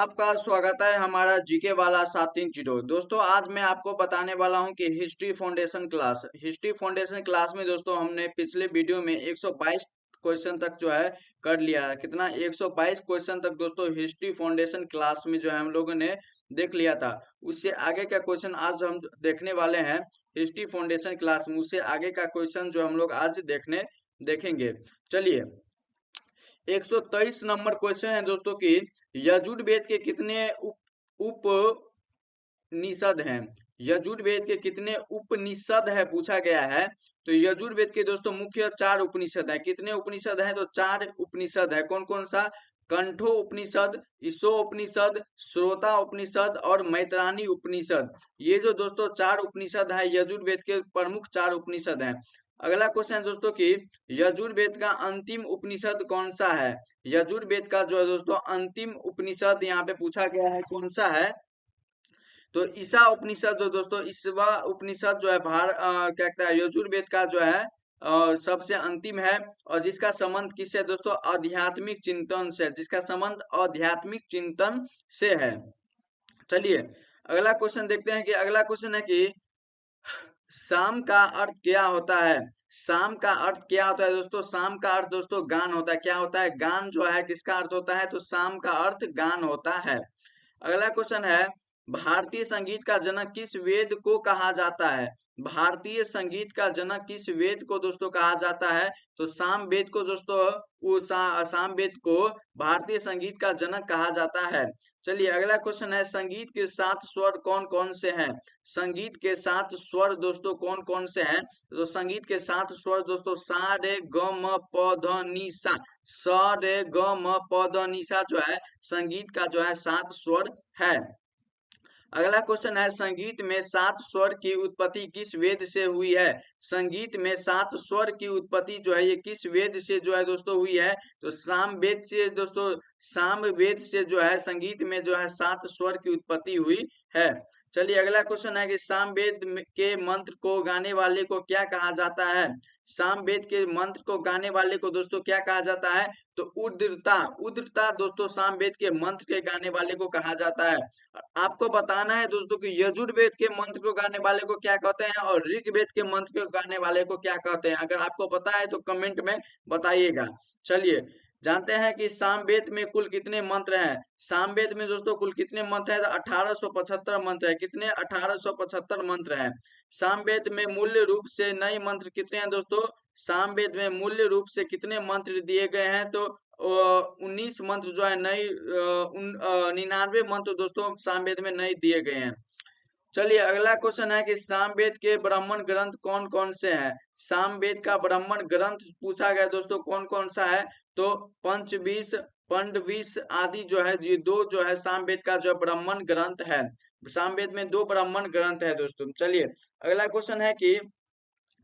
आपका स्वागत है हमारा जीके वाला 730। दोस्तों आज मैं आपको बताने वाला हूं कि हिस्ट्री फाउंडेशन क्लास में दोस्तों हमने पिछले वीडियो में 122 क्वेश्चन तक जो है कर लिया है। कितना 122 क्वेश्चन तक दोस्तों हिस्ट्री फाउंडेशन क्लास में जो है हम लोगों ने देख लिया था। उससे आगे का क्वेश्चन आज हम देखने वाले हैं। हिस्ट्री फाउंडेशन क्लास में उससे आगे का क्वेश्चन जो हम लोग आज देखेंगे। चलिए 123 नंबर क्वेश्चन है दोस्तों की यजुर्वेद के कितने उपनिषद हैं। यजुर्वेद के कितने उपनिषद है पूछा गया है। तो यजुर्वेद के दोस्तों मुख्य 4 उपनिषद है। कितने उपनिषद हैं? तो 4 उपनिषद है। कौन कौन सा? कंठो उपनिषद, ईशो उपनिषद, श्रोता उपनिषद और मैत्रानी उपनिषद। ये जो दोस्तों 4 उपनिषद है यजुर्वेद के प्रमुख 4 उपनिषद हैं। अगला क्वेश्चन है दोस्तों की यजुर्वेद का अंतिम उपनिषद कौन सा है। यजुर्वेद का जो है दोस्तों अंतिम उपनिषद यहाँ पे पूछा गया है कौन सा है। तो ईशा उपनिषद जो दोस्तों ईशवा उपनिषद जो है क्या कहता है यजुर्वेद का जो है सबसे अंतिम है। और जिसका संबंध किससे दोस्तों? आध्यात्मिक चिंतन से। जिसका संबंध आध्यात्मिक चिंतन से है। चलिए अगला क्वेश्चन देखते हैं कि अगला क्वेश्चन है कि शाम का अर्थ क्या होता है। शाम का अर्थ क्या होता है दोस्तों? शाम का अर्थ दोस्तों गान होता है। क्या होता है? गान जो है किसका अर्थ होता है? तो शाम का अर्थ गान होता है। अगला क्वेश्चन है भारतीय संगीत का जनक किस वेद को कहा जाता है। भारतीय संगीत का जनक किस वेद को दोस्तों कहा जाता है? तो साम वेद को दोस्तों साम वेद को भारतीय संगीत का जनक कहा जाता है। चलिए अगला क्वेश्चन है संगीत के 7 स्वर कौन कौन से हैं। संगीत के 7 स्वर दोस्तों कौन कौन से हैं? तो संगीत के 7 स्वर दोस्तों सा रे ग म प ध नि सा। स रे ग म प ध नि सा जो है संगीत का जो है 7 स्वर है। अगला क्वेश्चन है संगीत में 7 स्वर की उत्पत्ति किस वेद से हुई है। संगीत में 7 स्वर की उत्पत्ति जो है ये किस वेद से जो है दोस्तों हुई है। तो साम वेद से दोस्तों साम वेद से जो है संगीत में जो है 7 स्वर की उत्पत्ति हुई है। चलिए अगला क्वेश्चन है कि सामवेद के मंत्र को गाने वाले को क्या कहा जाता है। सामवेद के मंत्र को गाने वाले को दोस्तों क्या कहा जाता है। तो उद्रता। उद्रता दोस्तों सामवेद के मंत्र के गाने वाले को कहा जाता है। आपको बताना है दोस्तों कि यजुर्वेद के मंत्र को गाने वाले को क्या कहते हैं और ऋग्वेद के मंत्र को गाने वाले को क्या कहते हैं। अगर आपको पता है तो कमेंट में बताइएगा। चलिए जानते हैं कि सामवेद में कुल कितने मंत्र हैं। सामवेद में दोस्तों कुल कितने मंत्र हैं? तो 1875 मंत्र है। कितने? 1875 मंत्र हैं। सामवेद में मूल्य रूप से नए मंत्र कितने हैं दोस्तों? सामवेद में मूल्य रूप से कितने मंत्र दिए गए हैं? तो 19 मंत्र जो है नए 99 मंत्र दोस्तों सामवेद में नए दिए गए हैं। चलिए अगला क्वेश्चन है कि सामवेद के ब्राह्मण ग्रंथ कौन कौन से हैं। सामवेद का ब्राह्मण ग्रंथ पूछा गया दोस्तों कौन कौन सा है। तो पंचविश पंडविश आदि जो है ये 2 जो है सामवेद का जो ब्राह्मण ग्रंथ है। सामवेद में 2 ब्राह्मण ग्रंथ है दोस्तों। चलिए अगला क्वेश्चन है कि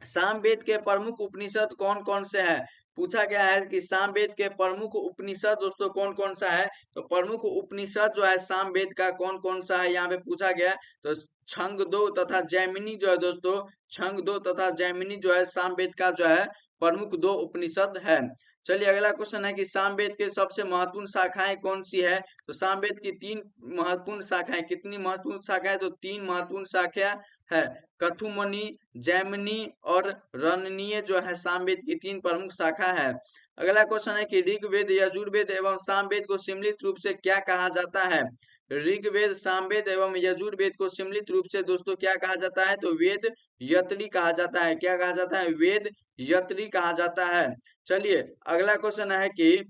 सामवेद के प्रमुख उपनिषद कौन कौन से हैं। पूछा गया है कि सामवेद के प्रमुख उपनिषद दोस्तों कौन कौन सा है। तो प्रमुख उपनिषद जो है सामवेद का कौन कौन सा है यहाँ पे पूछा गया है। तो छंगदो तथा जैमिनी जो है दोस्तों छंगदो तथा जैमिनी जो है सामवेद का जो है प्रमुख 2 उपनिषद है। चलिए अगला क्वेश्चन है कि सामवेद के सबसे महत्वपूर्ण शाखाएं कौन सी है। तो सामवेद की 3 महत्वपूर्ण शाखाएं। कितनी महत्वपूर्ण शाखाएं? तो 3 महत्वपूर्ण शाखा है। कथुमनी, जैमिनी और रणनीय जो है सामवेद की 3 प्रमुख शाखा है। अगला क्वेश्चन है कि ऋग्वेद यजुर्वेद एवं सामवेद को सम्मिलित रूप से क्या कहा जाता है। ऋग्वेद सामवेद एवं यजुर्वेद को सम्मिलित रूप से दोस्तों क्या कहा जाता है। तो वेद यत्री कहा जाता है। क्या कहा जाता है? वेद यत्री कहा जाता है। चलिए अगला क्वेश्चन है कि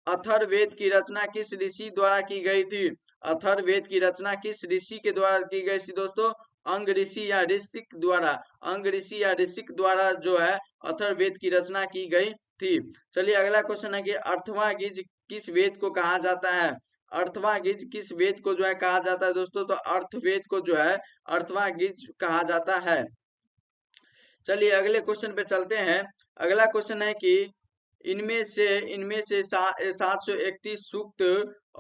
अथर्ववेद की रचना किस ऋषि द्वारा की गई थी। अथर्ववेद की रचना किस ऋषि के द्वारा की गई थी दोस्तों? अंग ऋषि या ऋषिक द्वारा। अंग ऋषि या ऋषिक द्वारा जो है अथर्ववेद की रचना की गई थी। चलिए अगला क्वेश्चन है कि अर्थवागीज किस वेद को कहा जाता है। अर्थवागीज किस वेद को जो है कहा जाता है दोस्तों? तो अर्थवेद को जो है अर्थवागीज कहा जाता है। चलिए अगले क्वेश्चन पे चलते हैं। अगला क्वेश्चन है कि इनमें से 731 सूक्त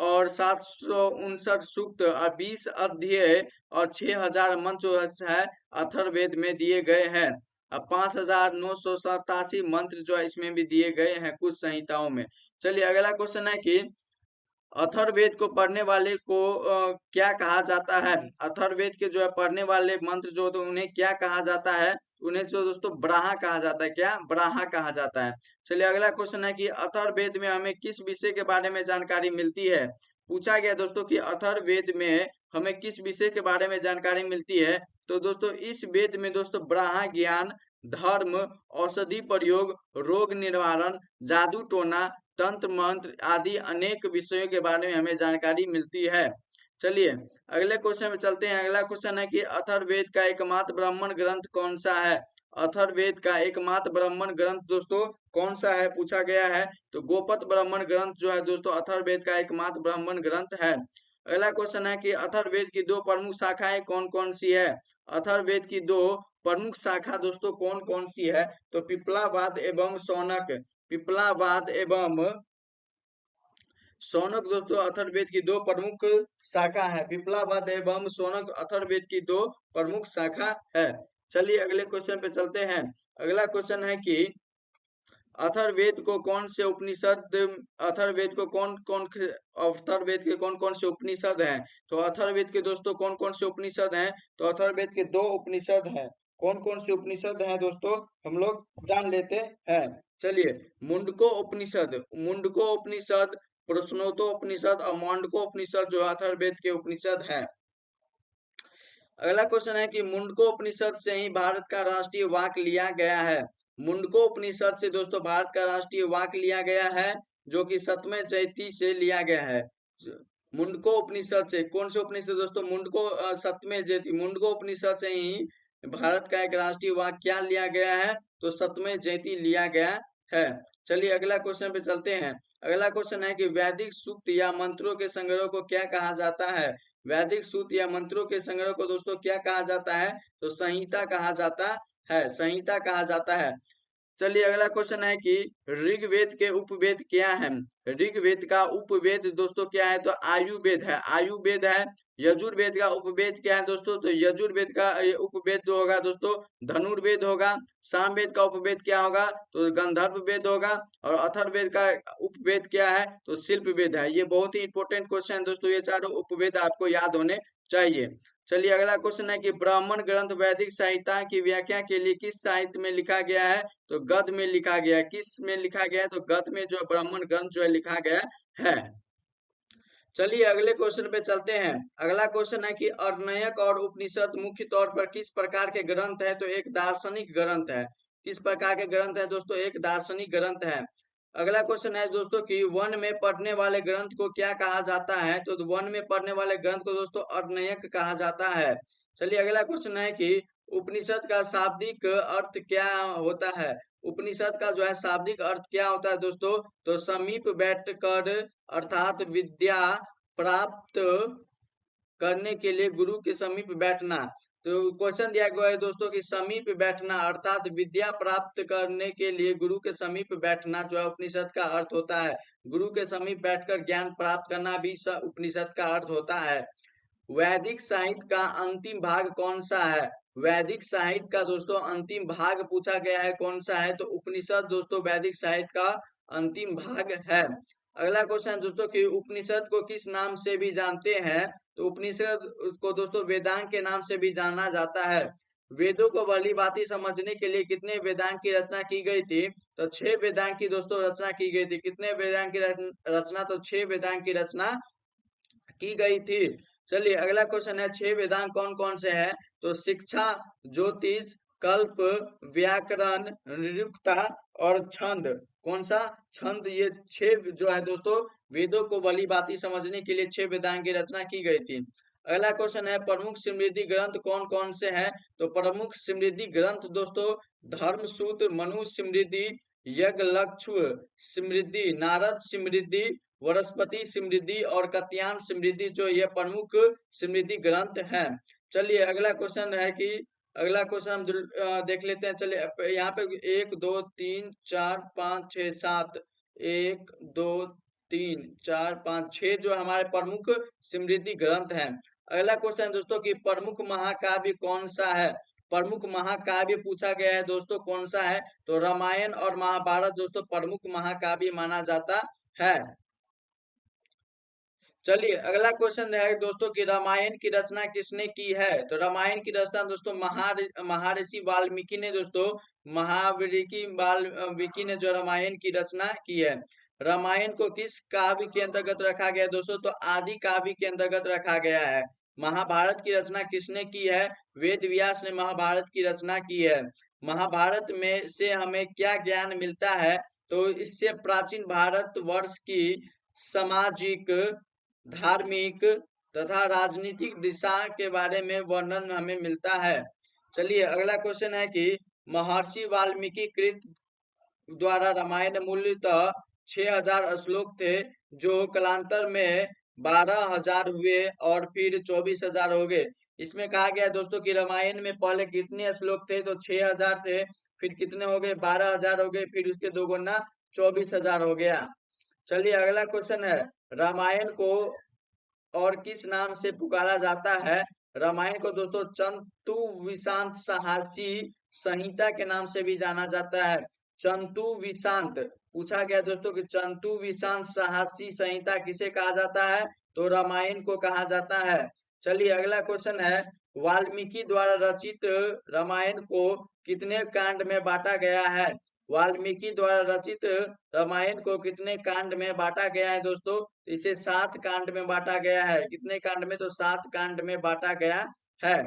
और 759 सूक्त और 20 अध्याय और 6000 मंत्र जो है अथर्ववेद में दिए गए हैं। अब 5987 मंत्र जो है इसमें भी दिए गए हैं कुछ संहिताओं में। चलिए अगला क्वेश्चन है कि अथर्ववेद को पढ़ने वाले को क्या कहा जाता है? अथर्ववेद के जो है पढ़ने वाले मंत्र जो होते हैं उन्हें क्या कहा जाता है? उन्हें जो दोस्तों ब्राहा कहा जाता है। क्या? ब्राहा कहा जाता है। चलिए अगला क्वेश्चन है कि अथर्ववेद में हमें किस विषय के बारे में जानकारी मिलती है? पूछा गया दोस्तों कि अथर्ववेद में हमें किस विषय के बारे में जानकारी मिलती है? तो दोस्तों इस वेद में दोस्तों ब्राहा ज्ञान, धर्म, औषधि प्रयोग, रोग निवारण, जादू टोना, तंत्र मंत्र आदि अनेक विषयों के बारे में हमें जानकारी मिलती है। चलिए अगले क्वेश्चन में चलते हैं। अगला क्वेश्चन है कि अथर्ववेद का एकमात्र ब्राह्मण ग्रंथ कौन सा है? अथर्ववेद का एकमात्र ब्राह्मण ग्रंथ दोस्तों कौन सा है पूछा गया है? तो गोपत ब्राह्मण ग्रंथ जो है दोस्तों अथर्ववेद का एकमात्र ब्राह्मण ग्रंथ है। अगला क्वेश्चन है कि अथर्ववेद की दो प्रमुख शाखाएं कौन कौन सी है? अथर्ववेद की दो प्रमुख शाखा दोस्तों कौन कौन सी है? तो पिपलावाद एवं शौनक। पिपलावाद एवं शौनक दोस्तों अथर्ववेद की दो प्रमुख शाखा है। पिपलावाद एवं शौनक अथर्ववेद की दो प्रमुख शाखा है। चलिए अगले क्वेश्चन पे चलते हैं। अगला क्वेश्चन है कि अथर्ववेद को कौन से उपनिषद अथर्ववेद को अथर्ववेद के कौन कौन से उपनिषद हैं? तो अथर्ववेद के दोस्तों कौन कौन से उपनिषद हैं? तो अथर्ववेद के दो उपनिषद हैं। कौन कौन से उपनिषद हैं दोस्तों हम लोग जान लेते हैं। चलिए मुंडको उपनिषद, मुंडको उपनिषद, प्रश्नोत्तर उपनिषद और मांडको उपनिषद जो अथर्ववेद के उपनिषद हैं। अगला क्वेश्चन है कि मुंडको उपनिषद से ही भारत का राष्ट्रीय वाक्य लिया गया है। मुंडको उपनिषद से दोस्तों भारत का राष्ट्रीय वाक्य लिया गया है जो कि सतमें जयती से लिया गया है। मुंडको उपनिषद से कौन से उपनिषद दोस्तों? मुंडको सतमें जयती, मुंडको उपनिषद से ही भारत का एक राष्ट्रीय वाक्य क्या लिया गया है? तो सतमें जयती लिया गया है। चलिए अगला क्वेश्चन पे चलते हैं। अगला क्वेश्चन है कि वैदिक सूक्त या मंत्रों के संग्रह को क्या कहा जाता है? वैदिक सूत्र या मंत्रों के संग्रह को दोस्तों क्या कहा जाता है? तो संहिता कहा जाता है। संहिता कहा जाता है। चलिए अगला क्वेश्चन है कि ऋग्वेद के उपवेद क्या है? ऋग्वेद का उपवेद दोस्तों क्या है? तो आयुर्वेद है। आयुर्वेद है। यजुर्वेद का उपवेद क्या है दोस्तों? तो यजुर्वेद का उपवेद जो होगा दोस्तों धनुर्वेद होगा। सामवेद का उपवेद क्या होगा? तो गंधर्व वेद होगा। और अथर्ववेद का उपवेद क्या है? तो शिल्प वेद है। ये बहुत ही इंपॉर्टेंट क्वेश्चन है दोस्तों, ये चारों उपवेद आपको याद होने चाहिए। चलिए अगला क्वेश्चन है कि ब्राह्मण ग्रंथ वैदिक साहित्य की व्याख्या के लिए किस साहित्य में लिखा गया है? तो गद्य में लिखा गया है। किस में लिखा गया है? तो गद्य में जो ब्राह्मण ग्रंथ जो है लिखा गया है। चलिए अगले क्वेश्चन पे चलते हैं। अगला क्वेश्चन है कि अर्णयक और उपनिषद मुख्य तौर पर किस प्रकार के ग्रंथ है? तो एक दार्शनिक ग्रंथ है। किस प्रकार के ग्रंथ है दोस्तों? एक दार्शनिक ग्रंथ है। अगला क्वेश्चन है दोस्तों कि वन में पढ़ने वाले ग्रंथ को क्या कहा जाता है? तो वन में पढ़ने वाले ग्रंथ को दोस्तों अर्णयक कहा जाता है। चलिए अगला क्वेश्चन है कि उपनिषद का शाब्दिक अर्थ क्या होता है? उपनिषद का जो है शाब्दिक अर्थ क्या होता है दोस्तों? तो समीप बैठकर अर्थात विद्या प्राप्त करने के लिए गुरु के समीप बैठना। तो क्वेश्चन दिया गया है दोस्तों कि समीप बैठना अर्थात विद्या प्राप्त करने के लिए गुरु के समीप बैठना जो है उपनिषद का अर्थ होता है। गुरु के समीप बैठकर ज्ञान प्राप्त करना भी उपनिषद का अर्थ होता है। वैदिक साहित्य का अंतिम भाग कौन सा है? वैदिक साहित्य का दोस्तों अंतिम भाग पूछा गया है कौन सा है? तो उपनिषद दोस्तों वैदिक साहित्य का अंतिम भाग है। अगला क्वेश्चन दोस्तों कि उपनिषद को किस नाम से भी जानते हैं? तो उपनिषद को दोस्तों वेदांग के नाम से भी जाना जाता है। वेदों को भली भांति समझने के लिए कितने वेदांग की रचना की गई थी? तो 6 वेदांग की दोस्तों रचना की गई थी। कितने वेदांग की रचना? तो 6 वेदांग की रचना की गई थी। चलिए अगला क्वेश्चन है 6 वेदांग कौन कौन से हैं? तो शिक्षा, ज्योतिष, कल्प, व्याकरण, निरुक्ता और छंद। कौन सा? छंद। ये 6 जो है दोस्तों वेदों को भली भांति समझने के लिए 6 वेदांग की रचना की गई थी। अगला क्वेश्चन है प्रमुख स्मृति ग्रंथ कौन कौन से हैं? तो प्रमुख स्मृति ग्रंथ दोस्तों धर्मसूत्र, मनु स्मृति, यज्ञलक्ष्य स्मृति, नारद स्मृति, वनस्पति समृद्धि और कत्यायन समृद्धि जो ये प्रमुख समृद्धि ग्रंथ हैं। चलिए अगला क्वेश्चन है कि अगला क्वेश्चन हम देख लेते हैं। चलिए यहाँ पे 1 2 3 4 5 6 7 1 2 3 4 5 6 जो हमारे प्रमुख समृद्धि ग्रंथ हैं। अगला क्वेश्चन दोस्तों कि प्रमुख महाकाव्य कौन सा है? प्रमुख महाकाव्य पूछा गया है दोस्तों कौन सा है? तो रामायण और महाभारत दोस्तों प्रमुख महाकाव्य माना जाता है। चलिए अगला क्वेश्चन है दोस्तों कि रामायण की रचना किसने की है। तो रामायण की रचना दोस्तों महर्षि वाल्मीकि ने दोस्तों वाल्मीकि ने जो रामायण की रचना की है। रामायण को किस काव्य के अंतर्गत रखा गया है दोस्तों, तो आदि काव्य के अंतर्गत रखा गया है। महाभारत की रचना किसने की है, वेद व्यास ने महाभारत की रचना की है। महाभारत में से हमें क्या ज्ञान मिलता है, तो इससे प्राचीन भारत वर्ष की सामाजिक, धार्मिक तथा राजनीतिक दिशा के बारे में वर्णन हमें मिलता है। चलिए अगला क्वेश्चन है कि महर्षि वाल्मीकि कृत द्वारा रामायण मूलतः 6000 श्लोक थे, जो कालांतर में 12000 हुए और फिर 24000 हो गए। इसमें कहा गया दोस्तों कि रामायण में पहले कितने श्लोक थे, तो 6000 थे, फिर कितने हो गए, 12000 हो गए, फिर उसके दो गुना 24000 हो गया। चलिए अगला क्वेश्चन है, रामायण को और किस नाम से पुकारा जाता है। रामायण को दोस्तों चंतु विशांत साहसी संहिता के नाम से भी जाना जाता है। चंतु विशांत पूछा गया दोस्तों कि चंतु विशांत साहसी संहिता किसे कहा जाता है, तो रामायण को कहा जाता है। चलिए अगला क्वेश्चन है, वाल्मीकि द्वारा रचित रामायण को कितने कांड में बांटा गया है। वाल्मीकि द्वारा रचित रामायण को कितने कांड में बांटा गया है दोस्तों, तो इसे 7 कांड में बांटा गया है। कितने कांड में, तो 7 कांड में बांटा गया है।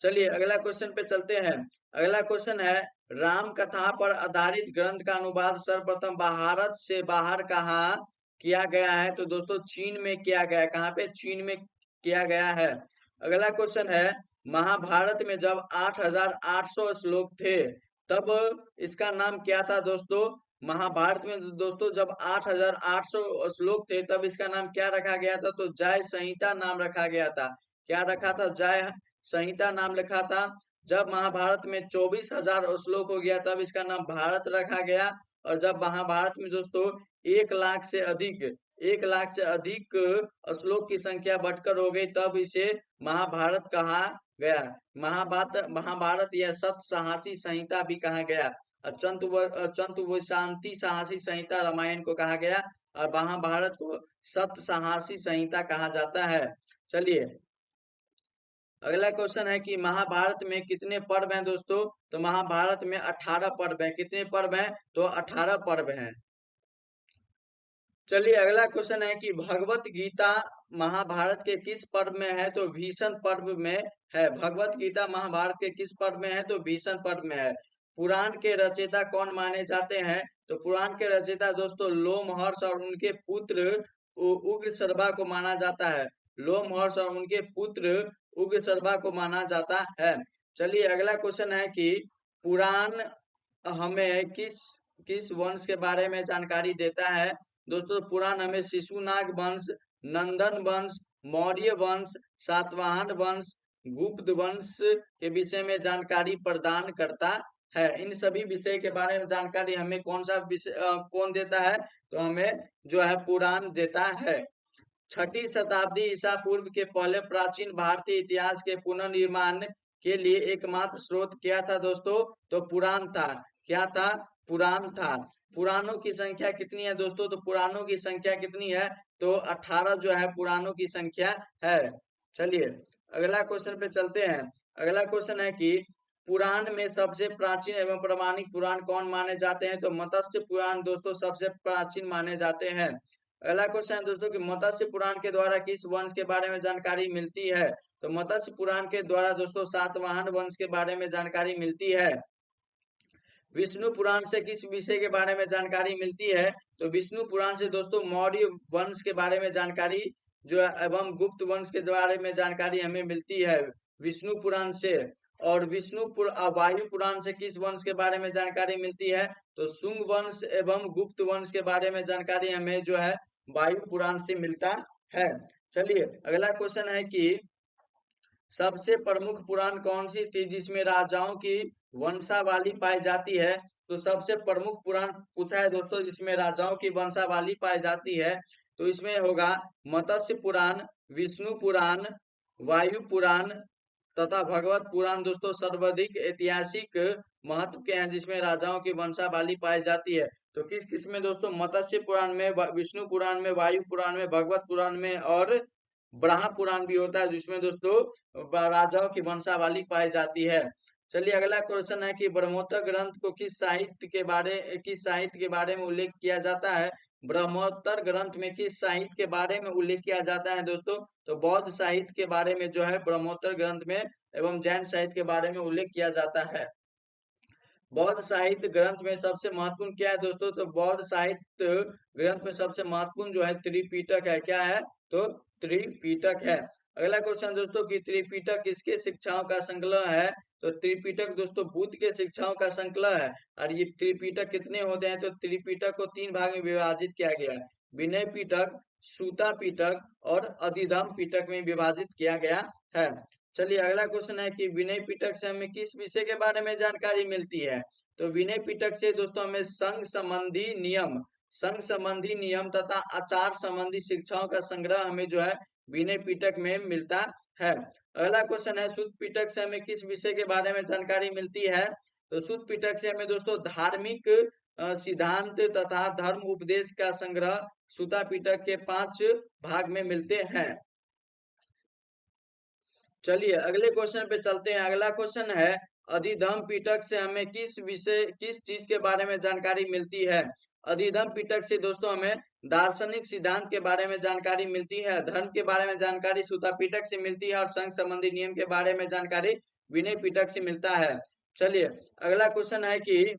चलिए अगला क्वेश्चन पे चलते हैं। अगला क्वेश्चन है, राम कथा पर आधारित ग्रंथ का अनुवाद सर्वप्रथम भारत से बाहर कहाँ किया गया है, तो दोस्तों चीन में किया गया है। कहाँ पे, चीन में किया गया है। अगला क्वेश्चन है, महाभारत में जब 8800 श्लोक थे तब इसका नाम क्या था दोस्तों। महाभारत में दोस्तों जब 8800 श्लोक थे तब इसका नाम क्या रखा गया था, तो जय संहिता नाम रखा गया था। क्या रखा था, जय संहिता नाम लिखा था। जब महाभारत में 24000 श्लोक हो गया तब इसका नाम भारत रखा गया। और जब महाभारत में दोस्तों 1 लाख से अधिक श्लोक की संख्या बढ़कर हो गई तब इसे महाभारत कहा गया। महाभारत या सत साहसी संहिता भी कहा गया। चंतु शांति साहसी संहिता रामायण को कहा गया और महाभारत को सत साहसी संहिता कहा जाता है। चलिए अगला क्वेश्चन है कि महाभारत में कितने पर्व हैं दोस्तों, तो महाभारत में 18 पर्व हैं। कितने पर्व हैं, तो 18 पर्व हैं। चलिए अगला क्वेश्चन है कि भगवत गीता महाभारत के किस पर्व में है, तो भीषण पर्व में है। भगवत गीता महाभारत के किस पर्व में है, तो भीषण पर्व में है। पुराण के रचयिता कौन माने जाते हैं, तो पुराण के रचयिता दोस्तों लोमहर्ष और उनके पुत्र उग्रशर्वा को माना जाता है। लोमहर्ष और उनके पुत्र उग्रशर्वा को माना जाता है। चलिए अगला क्वेश्चन है कि पुराण हमें किस वंश के बारे में जानकारी देता है दोस्तों। पुराण हमें शिशुनाग वंश, नंदन वंश, मौर्य वंश, सातवाहन वंश, गुप्त वंश के विषय में जानकारी प्रदान करता है। इन सभी विषय के बारे में जानकारी हमें कौन देता है, तो हमें जो है पुराण देता है। 6ठी शताब्दी ईसा पूर्व के पहले प्राचीन भारतीय इतिहास के पुनर्निर्माण के लिए एकमात्र स्रोत क्या था दोस्तों, तो पुराण था। क्या था, पुराण था। पुराणों की संख्या कितनी है दोस्तों, तो पुराणों की संख्या कितनी है, तो 18 जो है पुराणों की संख्या है। चलिए अगला क्वेश्चन पे चलते हैं। अगला क्वेश्चन है कि पुराण में सबसे प्राचीन एवं प्रमाणिक पुराण कौन माने जाते हैं, तो मत्स्य पुराण दोस्तों सबसे प्राचीन माने जाते हैं। अगला क्वेश्चन है दोस्तों कि मत्स्य पुराण के द्वारा किस वंश के बारे में जानकारी मिलती है, तो मत्स्य पुराण के द्वारा दोस्तों सातवाहन वंश के बारे में जानकारी मिलती है। विष्णु पुराण से किस विषय के बारे में जानकारी मिलती है, तो विष्णु पुराण से दोस्तों मौर्य वंश के बारे में जानकारी जो है एवं गुप्त वंश के बारे में जानकारी हमें मिलती है विष्णु पुराण से। और वायु पुराण से किस वंश के बारे में जानकारी मिलती है, तो शुंग वंश एवं गुप्त वंश के बारे में जानकारी हमें जो है वायु पुराण से मिलता है। चलिए अगला क्वेश्चन है कि सबसे प्रमुख पुराण कौन सी थी जिसमें राजाओं की वंशावली पाई जाती है, तो सबसे प्रमुख पुराण पूछा है दोस्तों जिसमें राजाओं की वंशावली पाई जाती है, तो इसमें होगा मत्स्य पुराण, विष्णु पुराण, वायु पुराण तथा भगवत पुराण दोस्तों सर्वाधिक ऐतिहासिक महत्व के हैं जिसमें राजाओं की वंशावली पाई जाती है। तो किस किस में दोस्तों? मत्स्य पुराण में, विष्णु पुराण में, वायु पुराण में, भगवत पुराण में और ब्रह्म पुराण भी होता है, जिसमें दोस्तों राजाओं की वंशावली पाई जाती है। चलिए अगला क्वेश्चन है कि ब्रह्मोत्तर ग्रंथ को किस साहित्य के बारे में उल्लेख किया जाता है? ब्रह्मोत्तर ग्रंथ में किस साहित्य के बारे में उल्लेख किया जाता है दोस्तों? तो बौद्ध साहित्य के बारे में जो है ब्रह्मोत्तर ग्रंथ में एवं जैन साहित्य के बारे में उल्लेख किया जाता है। बौद्ध साहित्य ग्रंथ में सबसे महत्वपूर्ण क्या है दोस्तों? तो बौद्ध साहित्य ग्रंथ में सबसे महत्वपूर्ण जो है त्रिपिटक है। क्या है? तो त्रिपिटक है। अगला क्वेश्चन दोस्तों कि त्रिपिटक किसके शिक्षाओं का संकलन है? तो त्रिपिटक दोस्तों बुद्ध के शिक्षाओं का संकलन है। और ये त्रिपिटक कितने होते हैं? तो त्रिपिटक को 3 भाग में विभाजित किया गया है। विनय पिटक, सूता पिटक और अधिधम्म पिटक में विभाजित किया गया है। चलिए अगला क्वेश्चन है कि विनय पिटक से हमें किस विषय के बारे में जानकारी मिलती है? तो विनय पिटक से दोस्तों हमें संघ संबंधी नियम तथा आचार संबंधी शिक्षाओं का संग्रह हमें जो है विनय पिटक में मिलता है। अगला क्वेश्चन है सुत्त पिटक से हमें किस विषय के बारे में जानकारी मिलती है? तो सुत्त पिटक से हमें दोस्तों धार्मिक सिद्धांत तथा धर्म उपदेश का संग्रह सूता पिटक के 5 भाग में मिलते हैं। चलिए अगले क्वेश्चन पे चलते हैं। अगला क्वेश्चन है अधिधम्म पिटक से हमें किस चीज के बारे में जानकारी मिलती है? अधिधम्म पिटक से दोस्तों हमें दार्शनिक सिद्धांत के बारे में जानकारी मिलती है, धर्म के बारे में जानकारी सूता पिटक से मिलती है और संघ संबंधी नियम के बारे में जानकारी विनय पिटक से मिलता है। चलिए अगला क्वेश्चन है कि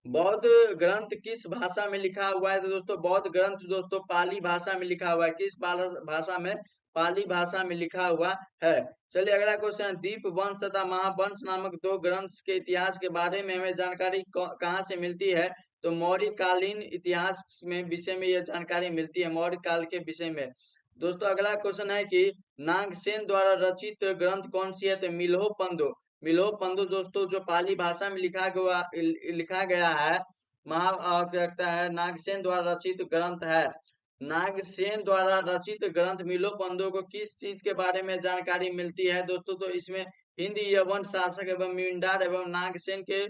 बौद्ध ग्रंथ किस भाषा में लिखा हुआ है? तो दोस्तों बौद्ध ग्रंथ दोस्तों पाली भाषा में लिखा हुआ है। किस भाषा में? पाली भाषा में लिखा हुआ है। चलिए अगला क्वेश्चन, दीप वंश तथा महावंश नामक 2 ग्रंथ के इतिहास के बारे में हमें जानकारी कहाँ से मिलती है? तो मौर्य कालीन इतिहास में विषय में यह जानकारी मिलती है, मौर्य काल के विषय में। दोस्तों अगला क्वेश्चन है कि नागसेन द्वारा रचित ग्रंथ कौन सी है? तो मिलोपंदो दोस्तों जो पाली भाषा में लिखा गया है, कहता है नागसेन द्वारा रचित ग्रंथ है। नागसेन द्वारा रचित ग्रंथ मिलोपंदो को किस चीज के बारे में जानकारी मिलती है दोस्तों? तो इसमें हिंद यवन शासक एवं मिंडार एवं नागसेन के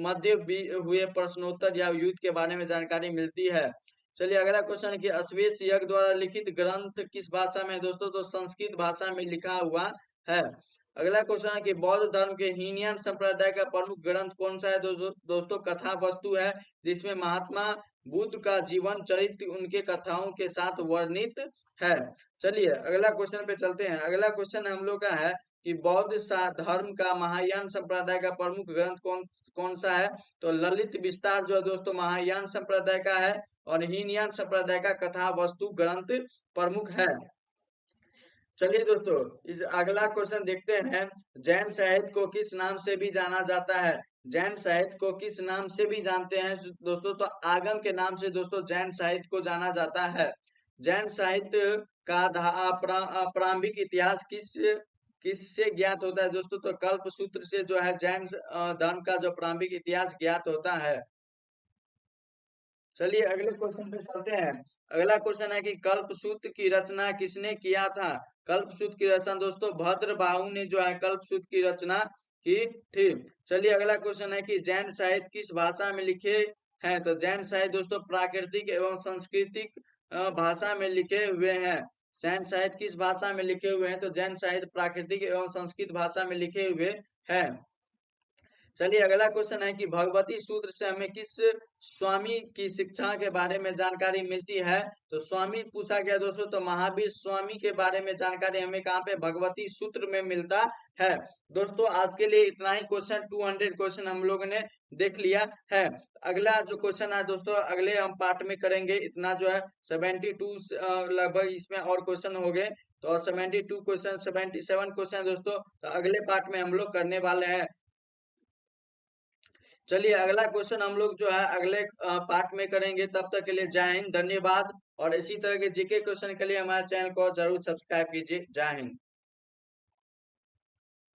मध्य हुए प्रश्नोत्तर या युद्ध के बारे में जानकारी मिलती है। चलिए अगला क्वेश्चन कि अश्वेत यज्ञ द्वारा लिखित ग्रंथ किस भाषा में दोस्तों? तो संस्कृत भाषा में लिखा हुआ है। अगला क्वेश्चन है कि बौद्ध धर्म के हीनयान संप्रदाय का प्रमुख ग्रंथ कौन सा है? दोस्तों कथा वस्तु है, जिसमें महात्मा बुद्ध का जीवन चरित्र उनके कथाओं के साथ वर्णित है। चलिए अगला क्वेश्चन पे चलते हैं। अगला क्वेश्चन हम लोग का है कि बौद्ध धर्म का महायान संप्रदाय का प्रमुख ग्रंथ कौन सा है? तो ललित विस्तार जो है दोस्तों महायान संप्रदाय का है और हीनयान संप्रदाय का कथा वस्तु ग्रंथ प्रमुख है। चलिए दोस्तों इस अगला क्वेश्चन देखते हैं। जैन साहित्य को किस नाम से भी जाना जाता है? जैन साहित्य को किस नाम से भी जानते हैं दोस्तों? तो आगम के नाम से दोस्तों जैन साहित्य को जाना जाता है। जैन साहित्य का प्रारंभिक इतिहास किससे ज्ञात होता है दोस्तों? तो कल्प सूत्र से जो है जैन धर्म का जो प्रारंभिक इतिहास ज्ञात होता है। चलिए अगले क्वेश्चन पे चलते हैं। अगला क्वेश्चन है कि कल्पसूत्र की रचना किसने किया था? कल्पसूत्र की रचना दोस्तों भद्रबाहु ने जो है कल्पसूत्र की रचना की थी। चलिए अगला क्वेश्चन है कि जैन साहित्य किस भाषा में लिखे हैं? तो जैन साहित्य दोस्तों प्राकृतिक एवं सांस्कृतिक भाषा में लिखे हुए हैं। जैन साहित्य किस भाषा में लिखे हुए हैं? तो जैन साहित्य प्राकृतिक एवं संस्कृत भाषा में लिखे हुए हैं। चलिए अगला क्वेश्चन है कि भगवती सूत्र से हमें किस स्वामी की शिक्षा के बारे में जानकारी मिलती है? तो स्वामी पूछा गया दोस्तों, तो महावीर स्वामी के बारे में जानकारी हमें कहाँ पे? भगवती सूत्र में मिलता है। दोस्तों आज के लिए इतना ही क्वेश्चन, 200 क्वेश्चन हम लोगों ने देख लिया है। अगला जो क्वेश्चन है दोस्तों अगले हम पार्ट में करेंगे। इतना जो है 72 लगभग इसमें और क्वेश्चन हो गए, तो 72 क्वेश्चन 77 क्वेश्चन दोस्तों तो अगले पार्ट में हम लोग करने वाले हैं। चलिए अगला क्वेश्चन हम लोग जो है अगले पार्ट में करेंगे। तब तक के लिए जय हिंद, धन्यवाद। और इसी तरह के जीके क्वेश्चन के लिए हमारे चैनल को जरूर सब्सक्राइब कीजिए। जय हिंद।